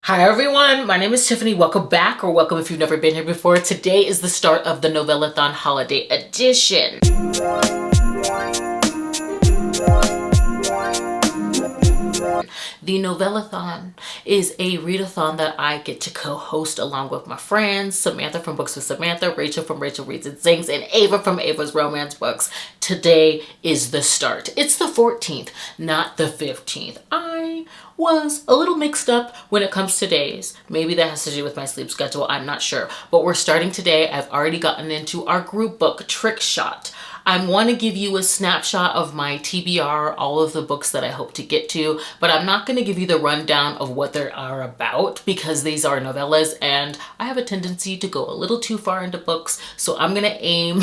Hi everyone, my name is Tiffany. Welcome back, or welcome if you've never been here before. Today is the start of the Novellathon Holiday Edition. The Novellathon is a readathon that I get to co-host along with my friends, Samantha from Books with Samantha, Rachel from Rachel Reads and Sings, and Ava from Ava's Romance Books. Today is the start. It's the 14th, not the 15th. I was a little mixed up when it comes to days. Maybe that has to do with my sleep schedule, I'm not sure. But we're starting today. I've already gotten into our group book, Trick Shot. I want to give you a snapshot of my TBR, all of the books that I hope to get to, but I'm not going to give you the rundown of what they are about because these are novellas and I have a tendency to go a little too far into books. So I'm going to aim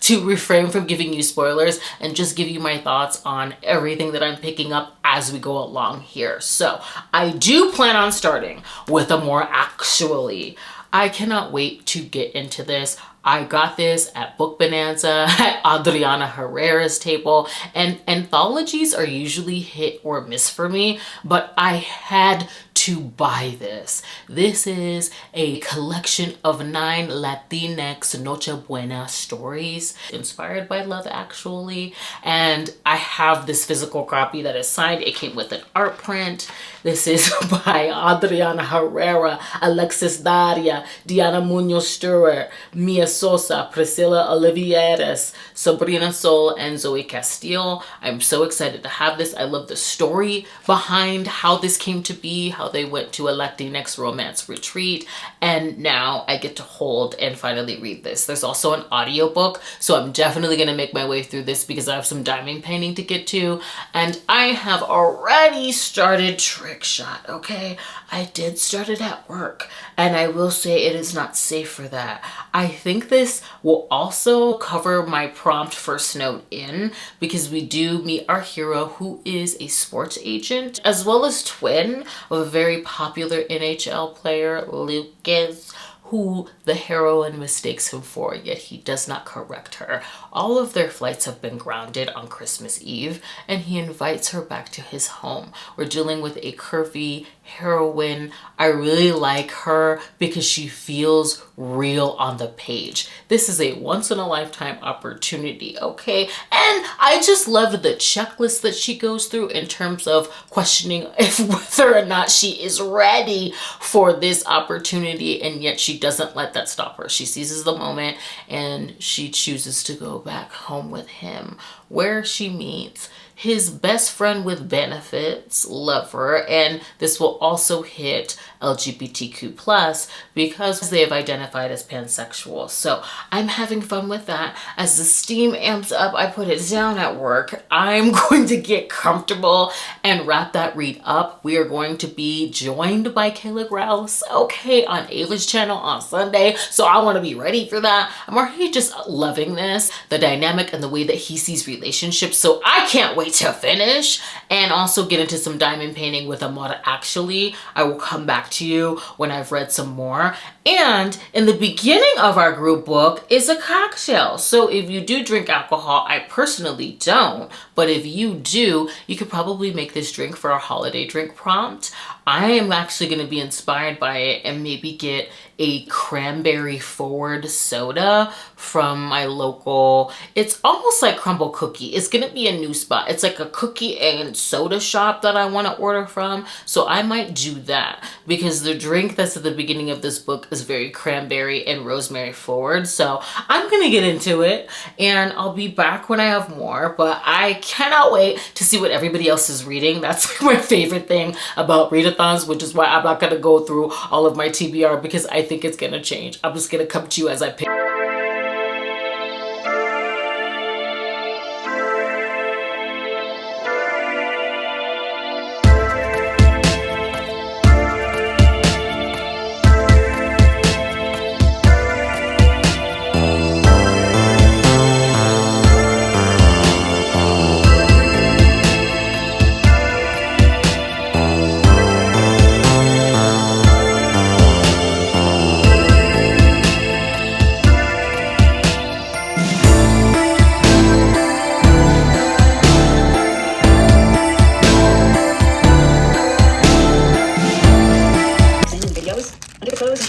to refrain from giving you spoilers and just give you my thoughts on everything that I'm picking up as we go along here. So I do plan on starting with a more actually. I cannot wait to get into this. I got this at Book Bonanza at Adriana Herrera's table, and anthologies are usually hit or miss for me, but I had to buy this. This is a collection of 9 Latinx Noche Buena stories inspired by Love Actually, and I have this physical copy that is signed. It came with an art print. This is by Adriana Herrera, Alexis Daria, Diana Munoz Stewart, Mia Sosa, Priscilla Olivieres, Sabrina Sol, and Zoe Castile. I'm so excited to have this. I love the story behind how this came to be, how they went to a Latinx romance retreat, and now I get to hold and finally read this. There's also an audiobook, so I'm definitely going to make my way through this because I have some diamond painting to get to, and I have already started Trick Shot, okay? I did start it at work, and I will say it is not safe for that. I think this will also cover my prompt first note in because we do meet our hero who is a sports agent as well as twin of a very popular NHL player, Lucas, who the heroine mistakes him for, yet he does not correct her. All of their flights have been grounded on Christmas Eve, and he invites her back to his home. We're dealing with a curvy heroine. I really like her because she feels real on the page. This is a once-in-a-lifetime opportunity, okay? And I just love the checklist that she goes through in terms of questioning if whether or not she is ready for this opportunity, and yet she doesn't let that stop her. She seizes the moment and she chooses to go back home with him, where she meets his best friend with benefits, lover, and this will also hit LGBTQ plus because they have identified as pansexual. So I'm having fun with that. As the steam amps up, I put it down at work. I'm going to get comfortable and wrap that read up. We are going to be joined by Kayla Grouse, okay, on Ava's channel on Sunday. So I want to be ready for that. I'm already just loving this, the dynamic and the way that he sees relationships. So I can't wait to finish and also get into some diamond painting with Amora Actually. I will come back to you when I've read some more. And in the beginning of our group book is a cocktail. So if you do drink alcohol, I personally don't, but if you do, you could probably make this drink for a holiday drink prompt. I am actually going to be inspired by it and maybe get a cranberry forward soda from my local, it's almost like Crumble Cookie. It's going to be a new spot. It's like a cookie and soda shop that I want to order from. So I might do that because the drink that's at the beginning of this book is very cranberry and rosemary forward. So I'm going to get into it and I'll be back when I have more, but I cannot wait to see what everybody else is reading. That's like my favorite thing about readathons, which is why I'm not going to go through all of my TBR because I think it's going to change. I'm just going to come to you as I pick.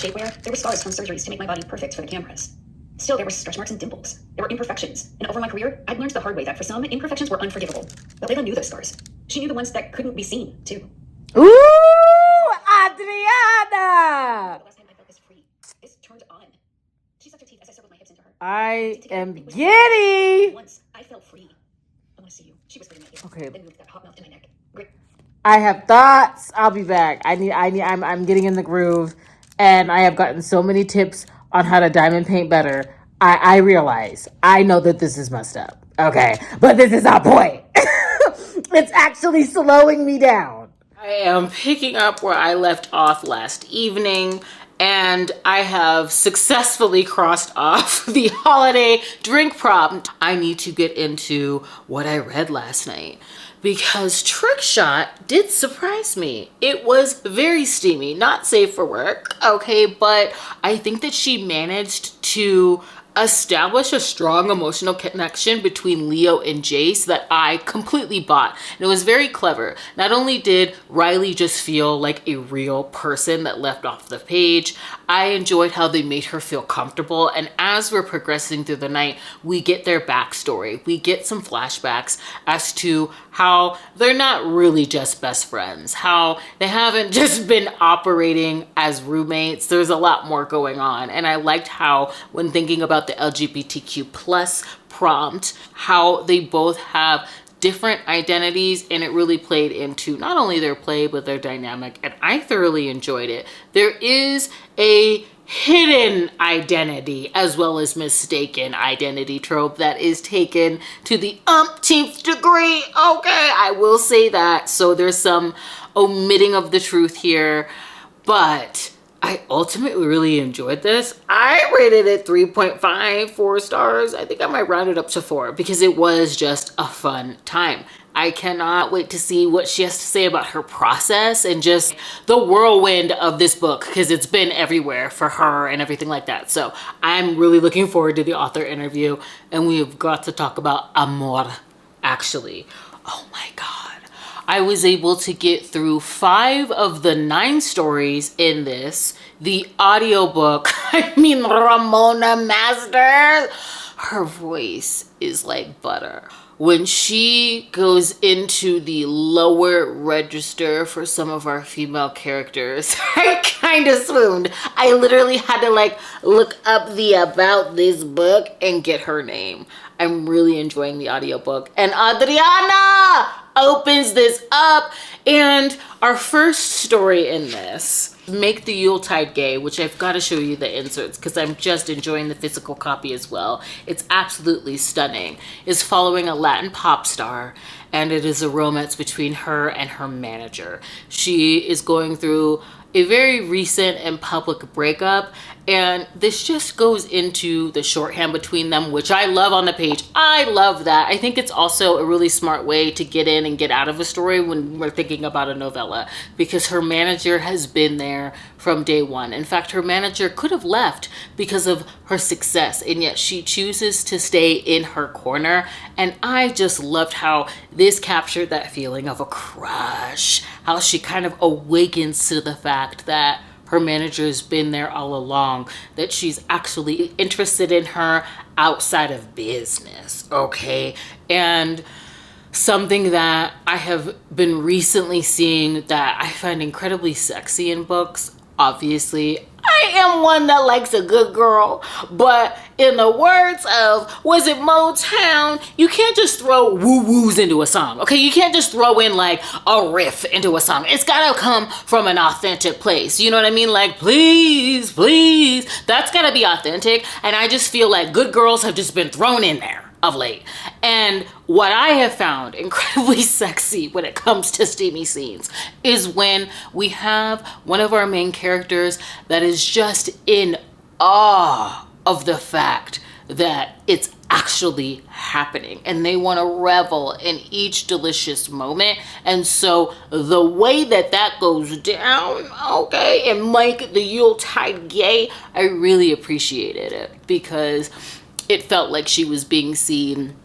shapewear, there were scars from surgeries to make my body perfect for the cameras. Still, there were stretch marks and dimples. There were imperfections. And over my career, I'd learned the hard way that for some, imperfections were unforgivable. But Layla knew those scars. She knew the ones that couldn't be seen, too. Ooh, Adriana! The last time I felt this free, this turned on. She sucked her teeth as I circled my hips into her. I am giddy! Once, I felt free. I want to see you. She whispered in my ear. Okay. Then moved that hot mouth to my neck. Great. I have thoughts. I'll be back. I'm getting in the groove, and I have gotten so many tips on how to diamond paint better. I realize, I know that this is messed up, okay? But this is our point. It's actually slowing me down. I am picking up where I left off last evening, and I have successfully crossed off the holiday drink prompt. I need to get into what I read last night, because Trick Shot did surprise me. It was very steamy, not safe for work, okay, but I think that she managed to establish a strong emotional connection between Leo and Jace that I completely bought. And it was very clever. Not only did Riley just feel like a real person that left off the page, I enjoyed how they made her feel comfortable. And as we're progressing through the night, we get their backstory. We get some flashbacks as to how they're not really just best friends, how they haven't just been operating as roommates. There's a lot more going on. And I liked how, when thinking about the LGBTQ plus prompt, how they both have different identities, and it really played into not only their play but their dynamic, and I thoroughly enjoyed it. There is a hidden identity as well as mistaken identity trope that is taken to the umpteenth degree. Okay, I will say that. So there's some omitting of the truth here, but I ultimately really enjoyed this. I rated it 3.5, 4 stars. I think I might round it up to 4 because it was just a fun time. I cannot wait to see what she has to say about her process and just the whirlwind of this book, because it's been everywhere for her and everything like that. So I'm really looking forward to the author interview, and we've got to talk about amor, actually. Oh my God. I was able to get through 5 of the 9 stories in this. The audiobook, Ramona Masters, her voice is like butter. When she goes into the lower register for some of our female characters, I kind of swooned. I literally had to look up the about this book and get her name. I'm really enjoying the audiobook. And Adriana opens this up, and our first story in this, Make the Yuletide Gay, which I've got to show you the inserts because I'm just enjoying the physical copy as well. It's absolutely stunning. Is following a Latin pop star, and it is a romance between her and her manager. She is going through a very recent and public breakup, and this just goes into the shorthand between them, which I love on the page. I love that. I think it's also a really smart way to get in and get out of a story when we're thinking about a novella, because her manager has been there from day one. In fact, her manager could have left because of her success, and yet she chooses to stay in her corner. And I just loved how this captured that feeling of a crush, how she kind of awakens to the fact that her manager's been there all along, that she's actually interested in her outside of business, okay? And something that I have been recently seeing that I find incredibly sexy in books, obviously, I am one that likes a good girl, but in the words of, was it Motown, you can't just throw woo-woos into a song, okay? You can't just throw in like a riff into a song. It's gotta come from an authentic place. You know what I mean? Like, please, please, that's gotta be authentic. And I just feel like good girls have just been thrown in there of late. And what I have found incredibly sexy when it comes to steamy scenes is when we have one of our main characters that is just in awe of the fact that it's actually happening, and they want to revel in each delicious moment. And so the way that that goes down, okay, and Make the Yuletide Gay, I really appreciated it because it felt like she was being seen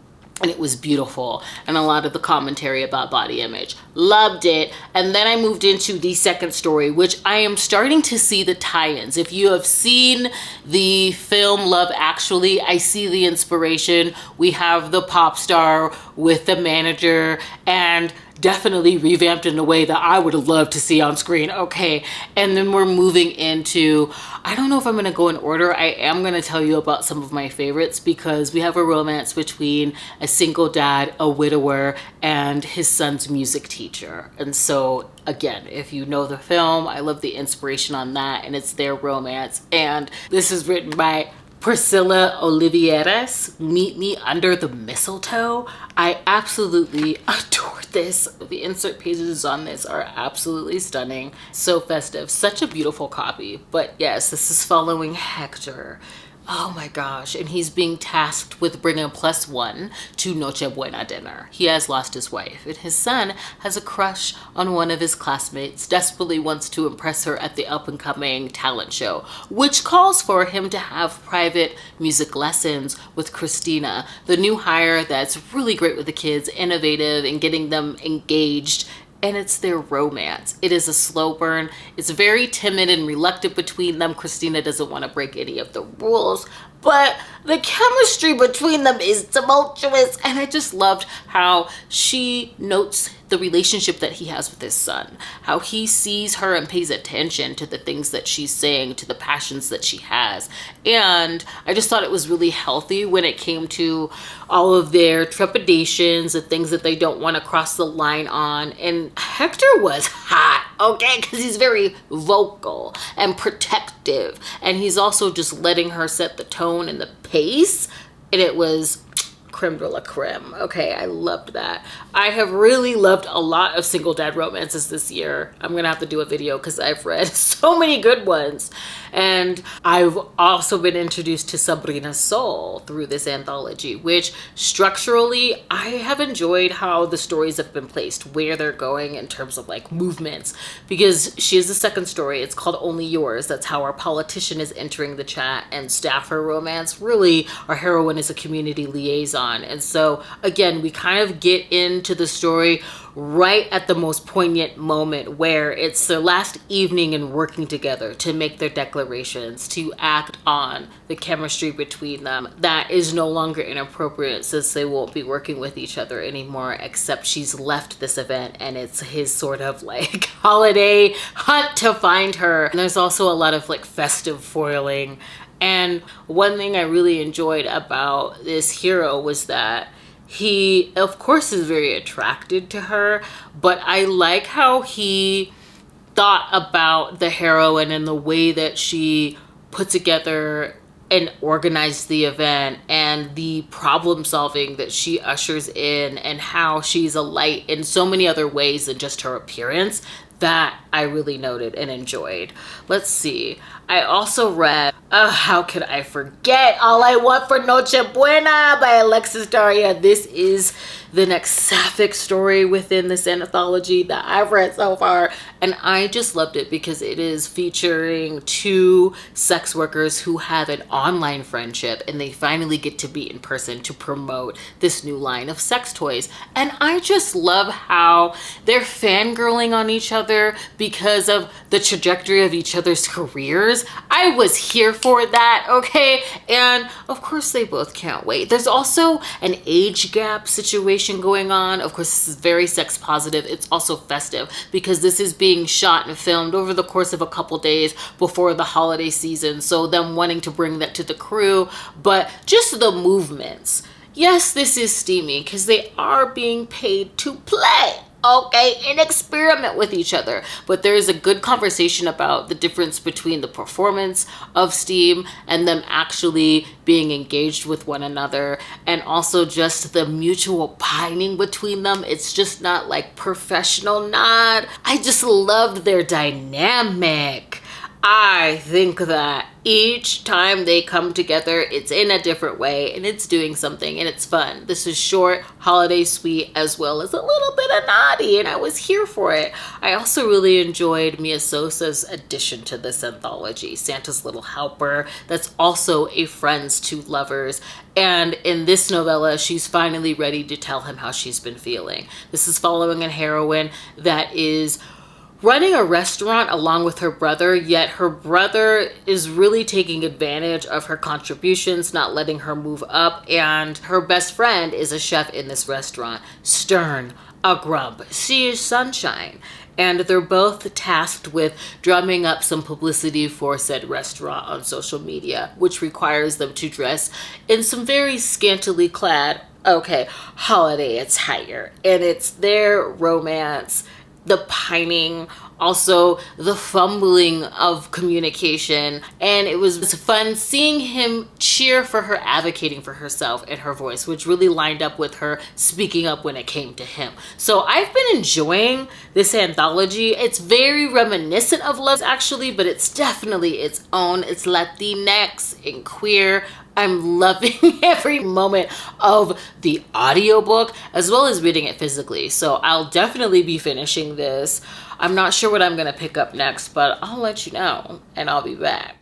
and it was beautiful, and a lot of the commentary about body image. Loved it. And then I moved into the second story, which I am starting to see the tie-ins. If you have seen the film Love Actually, I see the inspiration. We have the pop star with the manager, and definitely revamped in a way that I would have loved to see on screen. Okay, and then we're moving into, I don't know if I'm gonna go in order. I am gonna tell you about some of my favorites, because we have a romance between a single dad, a widower, and his son's music teacher. And so again, if you know the film, I love the inspiration on that, and it's their romance. And this is written by Priscilla Olivieras, Meet Me Under the Mistletoe. I absolutely adore this. The insert pages on this are absolutely stunning. So festive. Such a beautiful copy. But yes, this is following Hector. Oh my gosh. And he's being tasked with bringing +1 to Noche Buena dinner. He has lost his wife, and his son has a crush on one of his classmates, desperately wants to impress her at the up-and-coming talent show, which calls for him to have private music lessons with Christina, the new hire that's really great with the kids, innovative, and getting them engaged. And it's their romance. It is a slow burn. It's very timid and reluctant between them. Christina doesn't want to break any of the rules, but the chemistry between them is tumultuous. And I just loved how she notes the relationship that he has with his son, how he sees her and pays attention to the things that she's saying, to the passions that she has. And I just thought it was really healthy when it came to all of their trepidations, the things that they don't want to cross the line on. And Hector was hot, okay, because he's very vocal and protective, and he's also just letting her set the tone and the pace, and it was creme de la creme. Okay, I loved that. I have really loved a lot of single dad romances this year. I'm gonna have to do a video because I've read so many good ones. And I've also been introduced to Sabrina's Soul through this anthology, which structurally I have enjoyed how the stories have been placed, where they're going in terms of like movements, because she is the second story. It's called Only Yours. That's how our politician is entering the chat and staffer romance. Really, our heroine is a community liaison. And so again, we kind of get into the story right at the most poignant moment, where it's their last evening and working together to make their declarations, to act on the chemistry between them that is no longer inappropriate, since they won't be working with each other anymore, except she's left this event and it's his sort of like holiday hunt to find her. And there's also a lot of like festive foiling. And one thing I really enjoyed about this hero was that he, of course, is very attracted to her, but I like how he thought about the heroine and the way that she put together and organized the event, and the problem solving that she ushers in, and how she's a light in so many other ways than just her appearance. That I really noted and enjoyed. Let's see. I also read, how could I forget? All I Want for Noche Buena by Alexis Daria. This is the next sapphic story within this anthology that I've read so far. And I just loved it because it is featuring two sex workers who have an online friendship, and they finally get to be in person to promote this new line of sex toys. And I just love how they're fangirling on each other because of the trajectory of each other's careers. I was here for that, okay? And of course they both can't wait. There's also an age gap situation going on. Of course, this is very sex positive. It's also festive because this is being shot and filmed over the course of a couple days before the holiday season. So them wanting to bring that to the crew, but just the movements. Yes, this is steamy because they are being paid to play, okay, and experiment with each other. But there is a good conversation about the difference between the performance of Steam and them actually being engaged with one another, and also just the mutual pining between them. It's just not like professional nod. I just loved their dynamic. I think that each time they come together, it's in a different way and it's doing something and it's fun. This is short, holiday sweet, as well as a little bit of naughty, and I was here for it. I also really enjoyed Mia Sosa's addition to this anthology, Santa's Little Helper, that's also a friends to lovers. And in this novella, she's finally ready to tell him how she's been feeling. This is following a heroine that is running a restaurant along with her brother, yet her brother is really taking advantage of her contributions, not letting her move up, and her best friend is a chef in this restaurant. Stern, a grump. She is sunshine. And they're both tasked with drumming up some publicity for said restaurant on social media, which requires them to dress in some very scantily clad, holiday attire. And it's their romance, the pining, also the fumbling of communication. And it was fun seeing him cheer for her advocating for herself and her voice, which really lined up with her speaking up when it came to him. So I've been enjoying this anthology. It's very reminiscent of Love, actually, but it's definitely its own. It's Latinx and queer. I'm loving every moment of the audiobook as well as reading it physically. So I'll definitely be finishing this. I'm not sure what I'm gonna pick up next, but I'll let you know and I'll be back.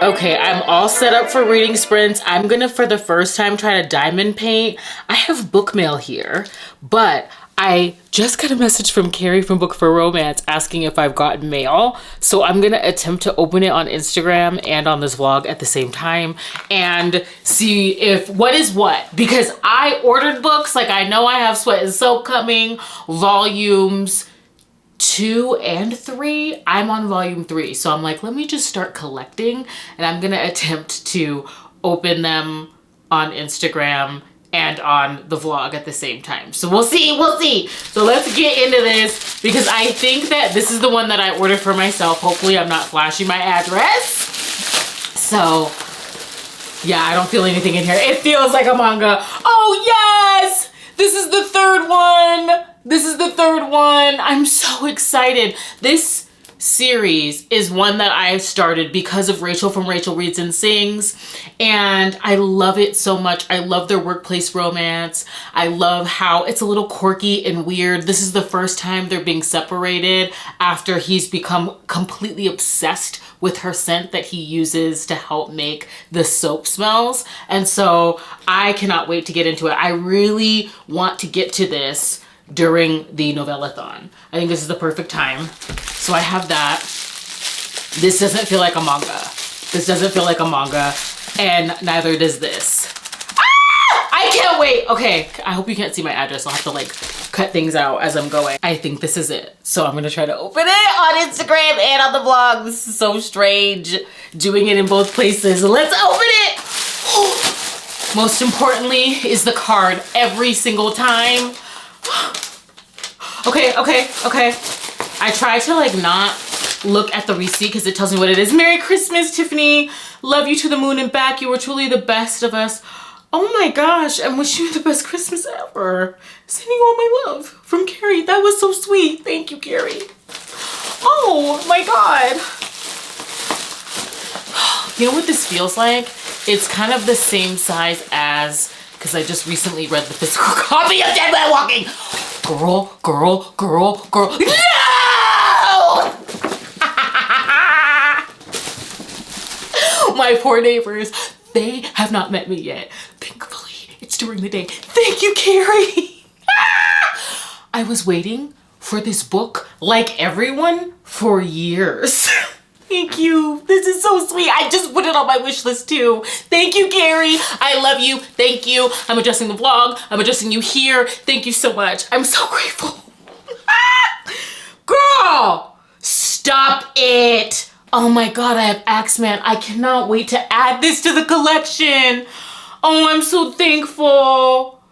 Okay, I'm all set up for reading sprints. I'm gonna, for the first time, try to diamond paint. I have book mail here, but I just got a message from Carrie from Book for Romance asking if I've gotten mail. So I'm gonna attempt to open it on Instagram and on this vlog at the same time and see if what is what. Because I ordered books, like I know I have Sweat and Soap coming, volumes 2 and 3. I'm on volume 3. So I'm like, let me just start collecting, and I'm gonna attempt to open them on Instagram and on the vlog at the same time. So we'll see. So let's get into this, because I think that this is the one that I ordered for myself. Hopefully I'm not flashing my address. So yeah, I don't feel anything in here. It feels like a manga. Oh yes! This is the third one. I'm so excited. This series is one that I started because of Rachel from Rachel Reads and Sings, and I love it so much. I love their workplace romance. I love how it's a little quirky and weird. This is the first time they're being separated after he's become completely obsessed with her scent that he uses to help make the soap smells. And so I cannot wait to get into it. I really want to get to this during the Novellathon. I think this is the perfect time. So I have that. This doesn't feel like a manga. And neither does this. Ah! I can't wait. Okay, I hope you can't see my address. I'll have to like cut things out as I'm going. I think this is it. So I'm gonna try to open it on Instagram and on the vlog. This is so strange doing it in both places. Let's open it. Most importantly is the card every single time. Okay. I try to like not look at the receipt because it tells me what it is. Merry Christmas, Tiffany. Love you to the moon and back. You were truly the best of us. Oh my gosh, I wish you the best Christmas ever. Sending all my love from Carrie. That was so sweet. Thank you, Carrie. Oh my God. You know what this feels like? It's kind of the same size as, because I just recently read the physical copy of Dead Man Walking. Girl. No! My poor neighbors, they have not met me yet. Thankfully, it's during the day. Thank you, Carrie. I was waiting for this book, like everyone, for years. Thank you. This is so sweet. I just put it on my wish list too. Thank you, Carrie. I love you. Thank you. I'm adjusting the vlog. I'm adjusting you here. Thank you so much. I'm so grateful. Girl, stop it. Oh my God, I have Axeman. I cannot wait to add this to the collection. Oh, I'm so thankful.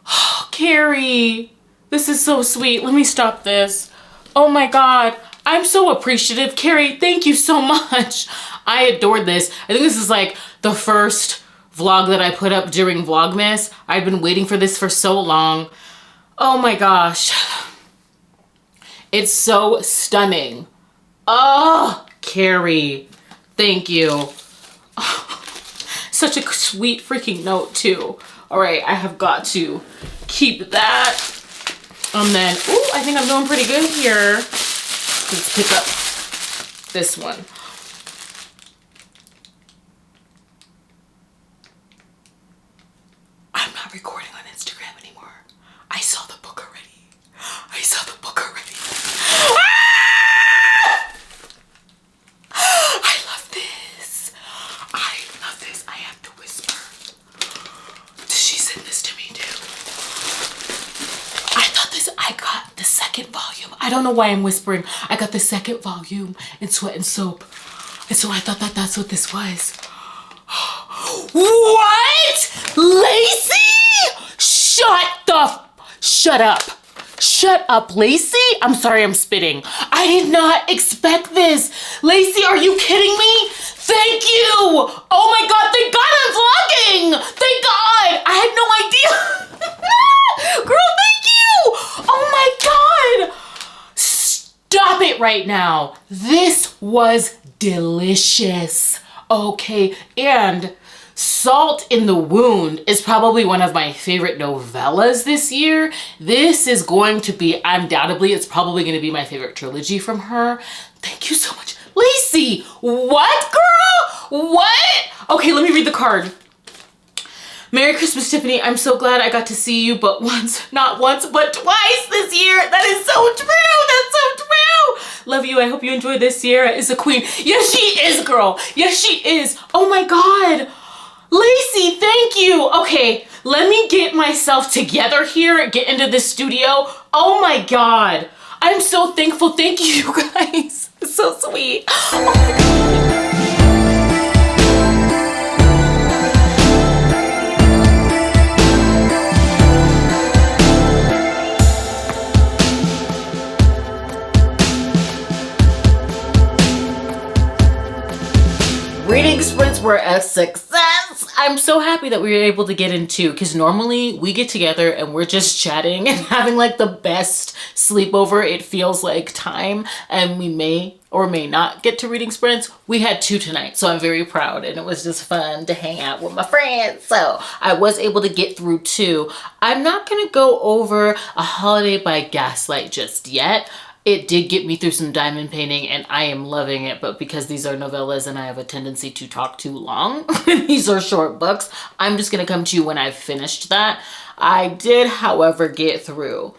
Oh, Carrie, this is so sweet. Let me stop this. Oh my God. I'm so appreciative. Carrie, thank you so much. I adored this. I think this is like the first vlog that I put up during Vlogmas. I've been waiting for this for so long. Oh my gosh. It's so stunning. Oh, Carrie, thank you. Such a sweet freaking note too. All right, I have got to keep that. And then, ooh, I think I'm doing pretty good here. Let's pick up this one. I'm not recording on Instagram anymore. I saw the book already. I saw the book already. Ah! I love this. I love this. I have to whisper. Does she send this to me too? I got the second volume. I don't know why I'm whispering. I got the second volume in Sweat and Soap. And so I thought that that's what this was. What? Lacey? Shut up. Shut up, Lacey. I'm sorry I'm spitting. I did not expect this. Lacey, are you kidding me? Thank you. Oh my God, thank God I'm vlogging. Thank God. I had no idea. Girl, thank you. Oh my God. Stop it right now. This was delicious. Okay, and Salt in the Wound is probably one of my favorite novellas this year. This is going to be, undoubtedly, it's probably going to be my favorite trilogy from her. Thank you so much. Lacey, what, girl? What? Okay, let me read the card. Merry Christmas, Tiffany. I'm so glad I got to see you, but not once, but twice this year. That is so true. That's so true. Love you. I hope you enjoy this. Sierra is a queen. Yes, she is, girl. Yes, she is. Oh my God. Lacey, thank you. Okay, let me get myself together here, get into the studio. Oh my God. I'm so thankful. Thank you, you guys. It's so sweet. Oh my God. Reading sprints were a success. I'm so happy that we were able to get into, because normally we get together and we're just chatting and having like the best sleepover. It feels like time, and we may or may not get to reading sprints. We had 2 tonight, so I'm very proud, and it was just fun to hang out with my friends. So I was able to get through 2. I'm not gonna go over A Holiday by Gaslight just yet. It did get me through some diamond painting and I am loving it, but because these are novellas and I have a tendency to talk too long, these are short books, I'm just gonna come to you when I've finished that. I did, however, get through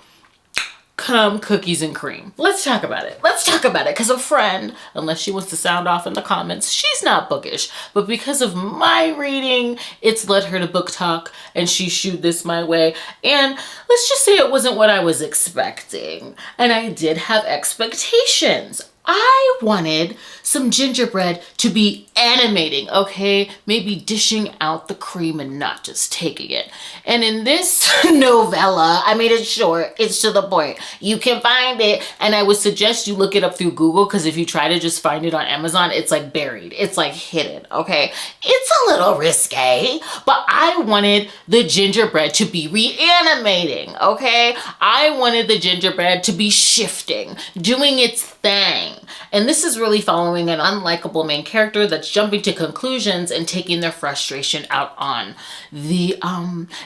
Come Cookies and Cream. Let's talk about it. Let's talk about it, because a friend, unless she wants to sound off in the comments, she's not bookish, but because of my reading, it's led her to book talk, and she shooed this my way, and let's just say it wasn't what I was expecting, and I did have expectations. I wanted some gingerbread to be animating, okay? Maybe dishing out the cream and not just taking it. And in this novella, I made it short. It's to the point. You can find it, and I would suggest you look it up through Google, because if you try to just find it on Amazon, it's like buried. It's like hidden, okay? It's a little risque, but I wanted the gingerbread to be reanimating, okay? I wanted the gingerbread to be shifting, doing its thing. And this is really following an unlikable main character that's jumping to conclusions and taking their frustration out on the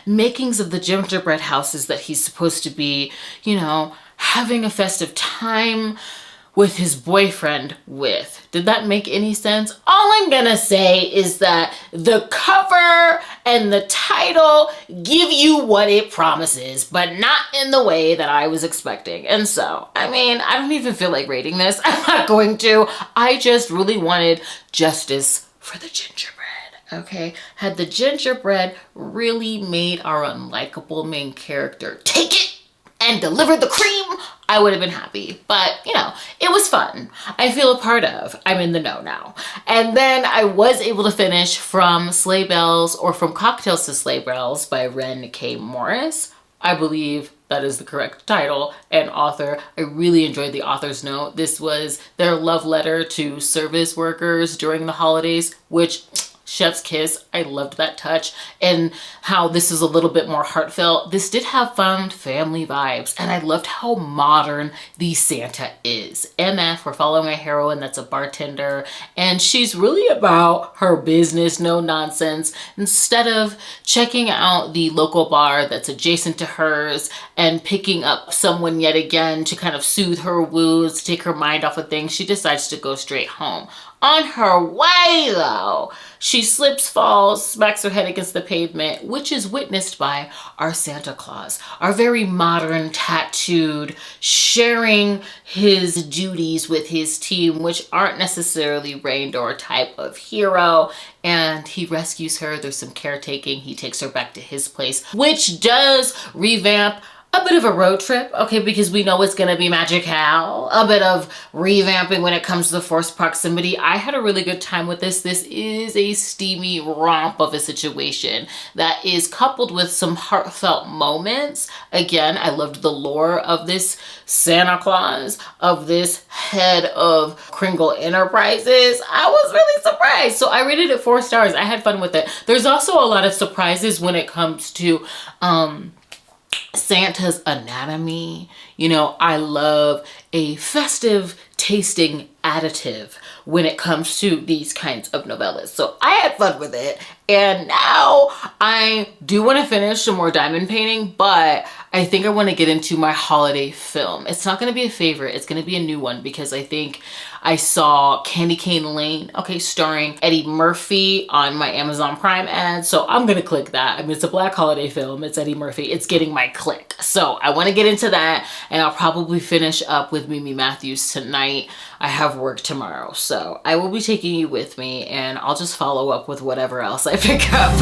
makings of the gingerbread houses that he's supposed to be, you know, having a festive time with his boyfriend with. Did that make any sense? All I'm gonna say is that the cover and the title give you what it promises, but not in the way that I was expecting. And so, I mean, I don't even feel like rating this. I'm not going to. I just really wanted justice for the gingerbread, okay? Had the gingerbread really made our unlikable main character take it and delivered the cream, I would have been happy. But, you know, it was fun. I feel a part of. I'm in the know now. And then I was able to finish From Sleigh Bells, or From Cocktails to Sleigh Bells by Ren K. Morris. I believe that is the correct title and author. I really enjoyed the author's note. This was their love letter to service workers during the holidays, which Chef's kiss. I loved that touch, and how this is a little bit more heartfelt. This did have fun family vibes, and I loved how modern the Santa is. MF, we're following a heroine that's a bartender, and she's really about her business, no nonsense. Instead of checking out the local bar that's adjacent to hers and picking up someone yet again to kind of soothe her wounds, take her mind off of things, she decides to go straight home. On her way, though, she slips, falls, smacks her head against the pavement, which is witnessed by our Santa Claus, our very modern, tattooed, sharing his duties with his team, which aren't necessarily Rain Door type of hero. And he rescues her. There's some caretaking. He takes her back to his place, which does revamp a bit of a road trip, okay, because we know it's going to be magical. A bit of revamping when it comes to the forced proximity. I had a really good time with this. This is a steamy romp of a situation that is coupled with some heartfelt moments. Again, I loved the lore of this Santa Claus, of this head of Kringle Enterprises. I was really surprised. So I rated it 4 stars. I had fun with it. There's also a lot of surprises when it comes to Santa's anatomy. You know, I love a festive tasting additive when it comes to these kinds of novellas. So I had fun with it. And now I do want to finish some more diamond painting, but I think I want to get into my holiday film. It's not going to be a favorite. It's going to be a new one because I think I saw Candy Cane Lane, okay, starring Eddie Murphy on my Amazon Prime ad. So I'm going to click that. I mean, it's a Black holiday film. It's Eddie Murphy. It's getting my click. So I want to get into that, and I'll probably finish up with Mimi Matthews tonight. I have work tomorrow, so I will be taking you with me, and I'll just follow up with whatever else I pick up.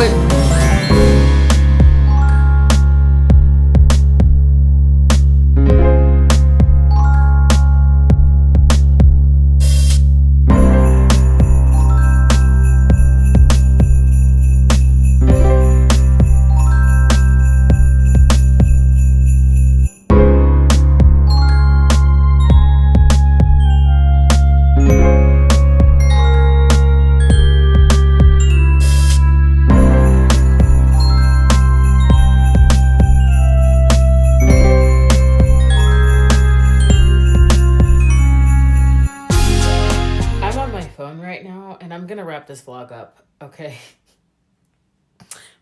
This vlog up, okay?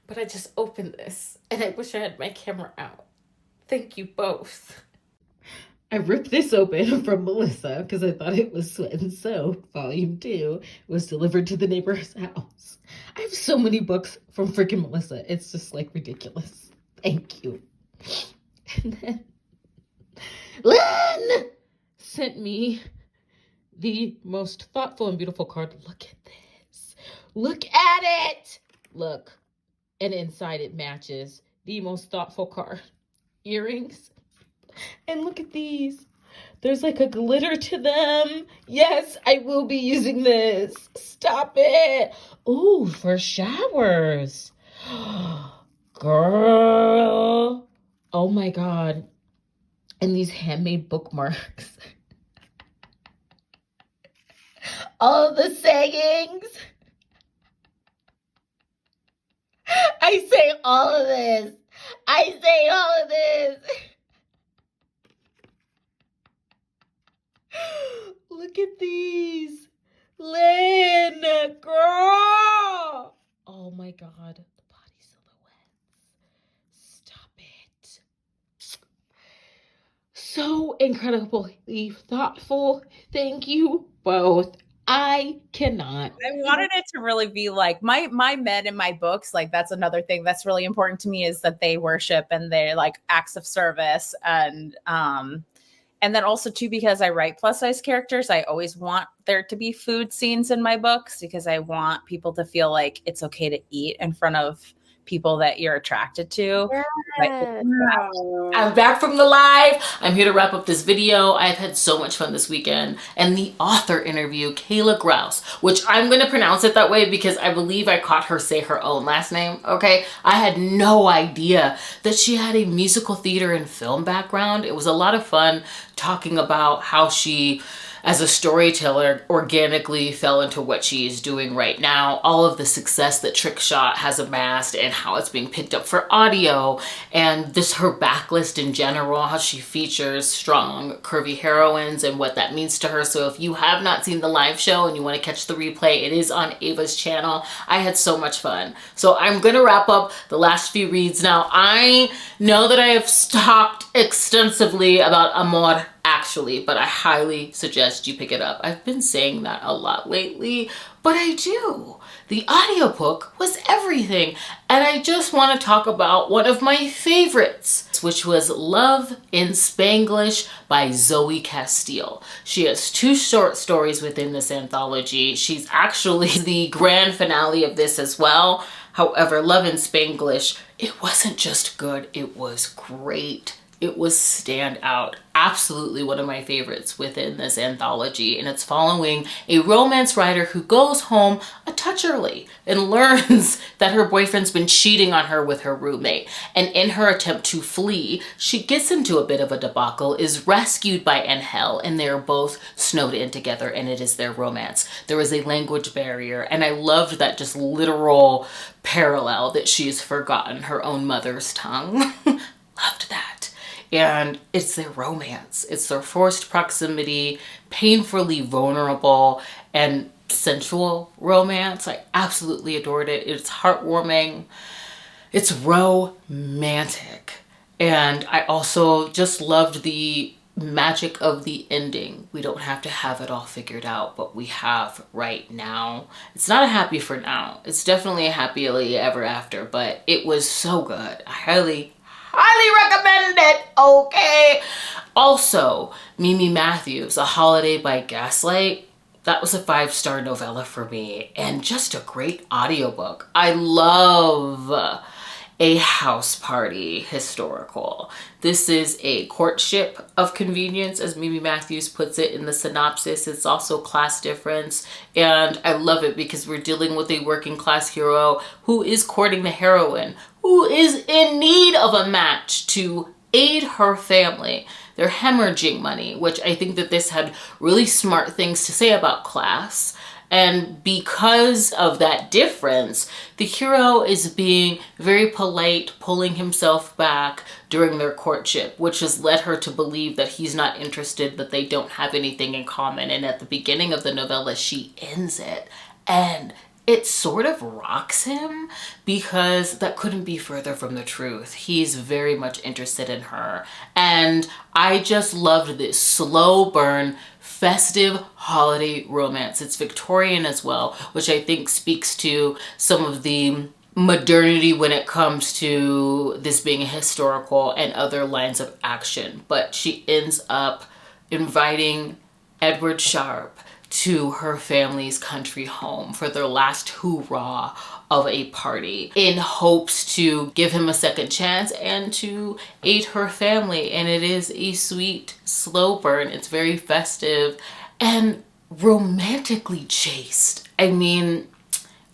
But I just opened this and I wish I had my camera out. Thank you both. I ripped this open from Melissa because I thought it was Sweat and Soap Volume 2. It was delivered to the neighbor's house. I have so many books from freaking Melissa. It's just like ridiculous. Thank you. And then Len sent me the most thoughtful and beautiful card. Look at this. Look at it. Look. And inside it matches the most thoughtful card. Earrings. And look at these. There's like a glitter to them. Yes, I will be using this. Stop it. Ooh, for showers. Girl. Oh my God. And these handmade bookmarks. All of the sayings. I say all of this. I say all of this. Look at these. Lynn, girl. Oh my God. The body silhouettes. Stop it. So incredibly thoughtful. Thank you both. I cannot. I wanted it to really be like my men in my books. Like that's another thing that's really important to me is that they worship and they're like acts of service. And then also too, because I write plus size characters, I always want there to be food scenes in my books because I want people to feel like it's okay to eat in front of people that you're attracted to. Yes. I'm back from the live. I'm here to wrap up this video. I've had so much fun this weekend. And the author interview, Kayla Grouse, which I'm going to pronounce it that way because I believe I caught her say her own last name. Okay. I had no idea that she had a musical theater and film background. It was a lot of fun talking about how she as a storyteller organically fell into what she is doing right now. All of the success that Trickshot has amassed and how it's being picked up for audio, and this her backlist in general, how she features strong curvy heroines and what that means to her. So if you have not seen the live show and you want to catch the replay, it is on Ava's channel. I had so much fun. So I'm going to wrap up the last few reads now. I know that I have talked extensively about Amor Actually, but I highly suggest you pick it up. I've been saying that a lot lately, but I do. The audiobook was everything. And I just want to talk about one of my favorites, which was Love in Spanglish by Zoe Castile. She has 2 short stories within this anthology. She's actually the grand finale of this as well. However, Love in Spanglish, it wasn't just good, it was great. It was standout. Absolutely one of my favorites within this anthology. And it's following a romance writer who goes home a touch early and learns that her boyfriend's been cheating on her with her roommate. And in her attempt to flee, she gets into a bit of a debacle, is rescued by Angel, and they're both snowed in together, and it is their romance. There is a language barrier, and I loved that just literal parallel that she's forgotten her own mother's tongue. Loved that. And it's their romance. It's their forced proximity, painfully vulnerable and sensual romance. I absolutely adored it. It's heartwarming. It's romantic. And I also just loved the magic of the ending. We don't have to have it all figured out, but we have right now. It's not a happy for now. It's definitely a happily ever after, but it was so good. I highly recommend it, okay? Also, Mimi Matthews, A Holiday by Gaslight. That was a 5-star novella for me, and just a great audiobook. I love a house party historical. This is a courtship of convenience, as Mimi Matthews puts it in the synopsis. It's also class difference, and I love it because we're dealing with a working class hero who is courting the heroine, who is in need of a match to aid her family. They're hemorrhaging money, which I think that this had really smart things to say about class. And because of that difference, the hero is being very polite, pulling himself back during their courtship, which has led her to believe that he's not interested, that they don't have anything in common. And at the beginning of the novella, she ends it. And it sort of rocks him because that couldn't be further from the truth. He's very much interested in her. And I just loved this slow burn, festive holiday romance. It's Victorian as well, which I think speaks to some of the modernity when it comes to this being a historical and other lines of action. But she ends up inviting Edward Sharpe to her family's country home for their last hoorah of a party in hopes to give him a second chance and to aid her family. And it is a sweet, slow burn. It's very festive and romantically chaste. I mean,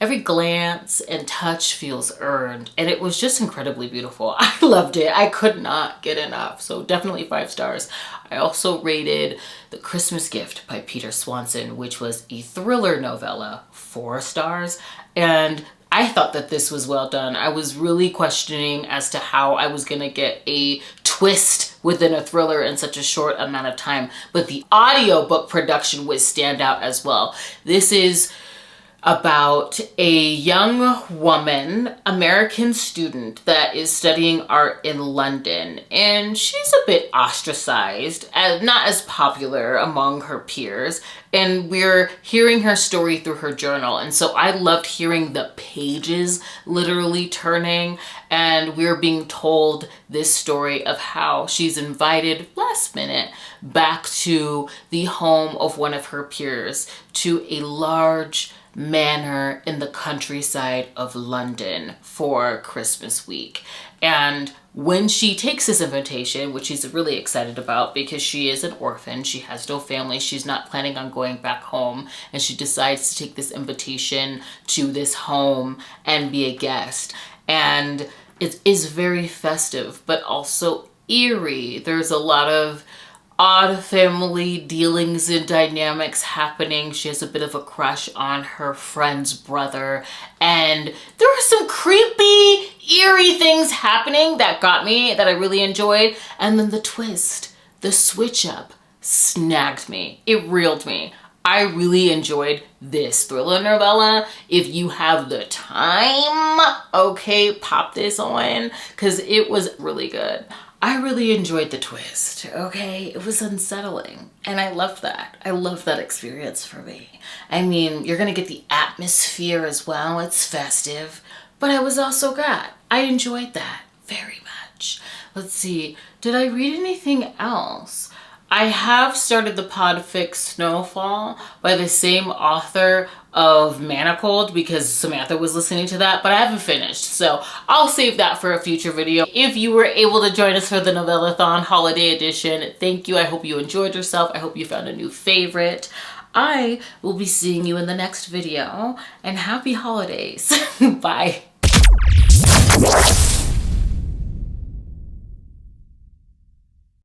every glance and touch feels earned, and it was just incredibly beautiful. I loved it. I could not get enough. So definitely 5 stars. I also rated The Christmas Gift by Peter Swanson, which was a thriller novella, 4 stars. And I thought that this was well done. I was really questioning as to how I was gonna get a twist within a thriller in such a short amount of time, but the audiobook production was standout as well. This is about a young woman, American student, that is studying art in London, and she's a bit ostracized, not as popular among her peers, and we're hearing her story through her journal. And so I loved hearing the pages literally turning, and we're being told this story of how she's invited last minute back to the home of one of her peers, to a large manor in the countryside of London for Christmas week. And when she takes this invitation, which she's really excited about because she is an orphan, she has no family, she's not planning on going back home, and she decides to take this invitation to this home and be a guest. And it is very festive, but also eerie. There's a lot of odd family dealings and dynamics happening. She has a bit of a crush on her friend's brother, and there are some creepy, eerie things happening that got me, that I really enjoyed. And then the twist, the switch up, snagged me. It reeled me. I really enjoyed this thriller novella. If you have the time, okay, pop this on, because it was really good. I really enjoyed the twist, okay? It was unsettling, and I loved that. I loved that experience for me. I mean, you're gonna get the atmosphere as well. It's festive, but I was also glad. I enjoyed that very much. Let's see, did I read anything else? I have started the podfic Snowfall by the same author of Manacled, because Samantha was listening to that, but I haven't finished, so I'll save that for a future video. If you were able to join us for the Novellathon Holiday Edition, thank you. I hope you enjoyed yourself. I hope you found a new favorite. I will be seeing you in the next video, and happy holidays. Bye.